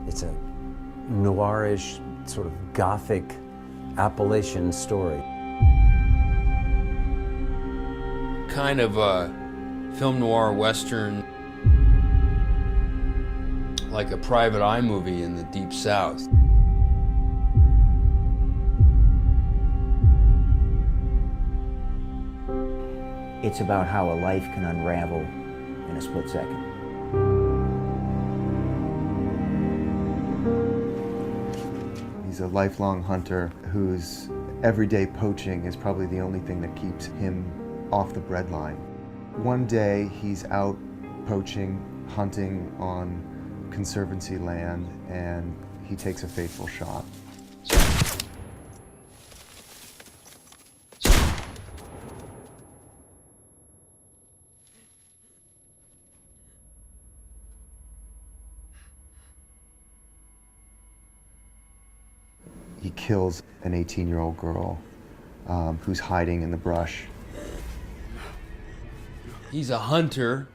It's a noirish, sort of gothic Appalachian story. Kind of a film noir western, like a private eye movie in the Deep South. It's about how a life can unravel in a split second. He's a lifelong hunter whose everyday poaching is probably the only thing that keeps him off the breadline. One day he's out poaching, hunting on Conservancy land, and he takes a fateful shot. He kills an 18-year-old girl who's hiding in the brush. He's a hunter,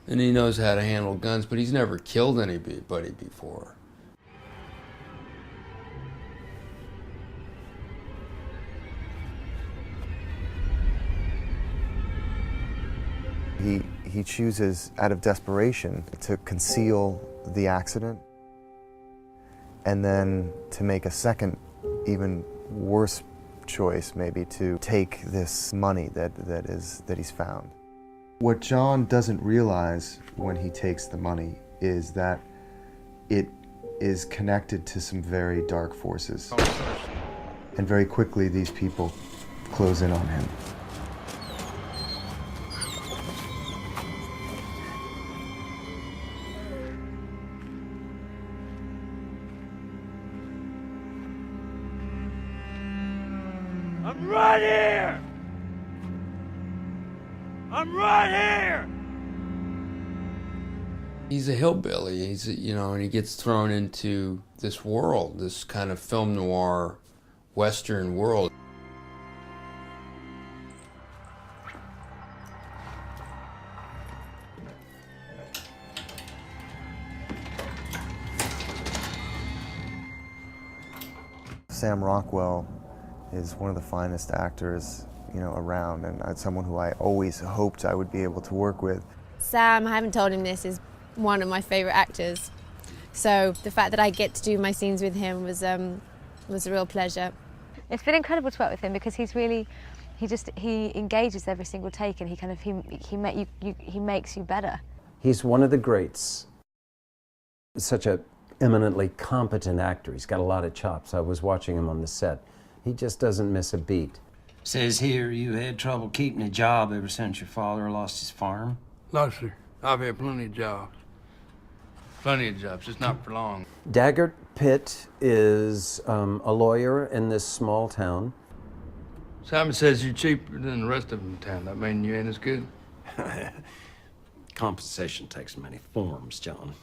and he knows how to handle guns, but he's never killed anybody before. He chooses, out of desperation, to conceal the accident, and then to make a second, even worse choice, maybe, to take this money that he's found. What John doesn't realize when he takes the money is that it is connected to some very dark forces. And very quickly, these people close in on him. I'm right here! I'm right here! He's a hillbilly, and he gets thrown into this world, this kind of film noir, Western world. Sam Rockwell is one of the finest actors, around, and someone who I always hoped I would be able to work with. Sam, I haven't told him this, is one of my favourite actors. So the fact that I get to do my scenes with him was a real pleasure. It's been incredible to work with him because he's really, he engages every single take, and he makes you better. He's one of the greats. Such a eminently competent actor. He's got a lot of chops. I was watching him on the set. He just doesn't miss a beat. Says here you had trouble keeping a job ever since your father lost his farm. No, sir. I've had plenty of jobs. Plenty of jobs, just not for long. Daggert Pitt is a lawyer in this small town. Simon says you're cheaper than the rest of them in town. That mean you ain't as good? Compensation takes many forms, John.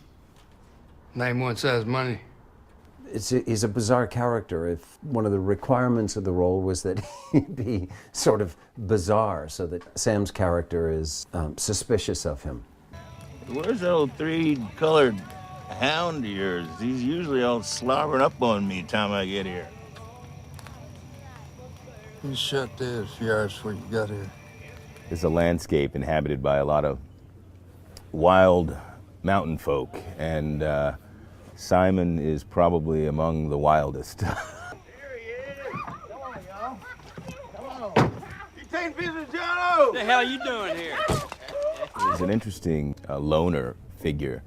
Name one size money. He's a bizarre character. If one of the requirements of the role was that he be sort of bizarre, so that Sam's character is suspicious of him. Where's that old three-colored hound of yours? He's usually all slobbering up on me time I get here. You shut there a few hours before you got here. It's a landscape inhabited by a lot of wild mountain folk, and Simon is probably among the wildest. Here he is! Come on, y'all. Come on. You taking pictures, John-O? What the hell are you doing here? He's an interesting loner figure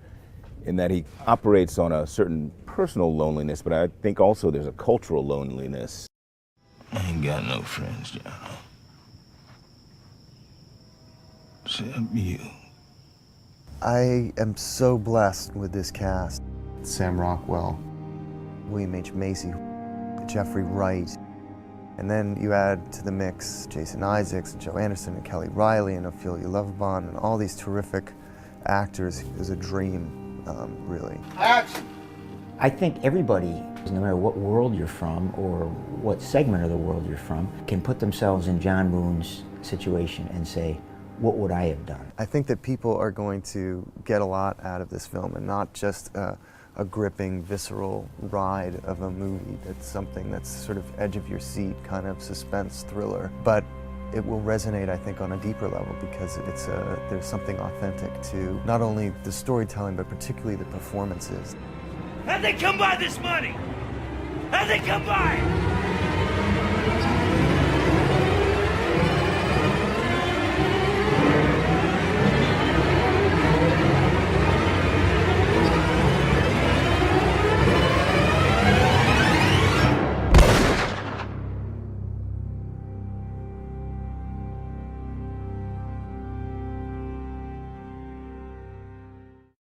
in that he operates on a certain personal loneliness, but I think also there's a cultural loneliness. I ain't got no friends, John-O. Except you. I am so blessed with this cast. Sam Rockwell, William H. Macy, Jeffrey Wright, and then you add to the mix Jason Isaacs and Joe Anderson and Kelly Riley and Ophelia Lovebond and all these terrific actors. It was a dream, really. Action! I think everybody, no matter what world you're from or what segment of the world you're from, can put themselves in John Boone's situation and say, what would I have done? I think that people are going to get a lot out of this film, and not just a gripping, visceral ride of a movie. That's something that's sort of edge of your seat, kind of suspense thriller. But it will resonate, I think, on a deeper level because there's something authentic to not only the storytelling, but particularly the performances. How'd they come by this money? How'd they come by it?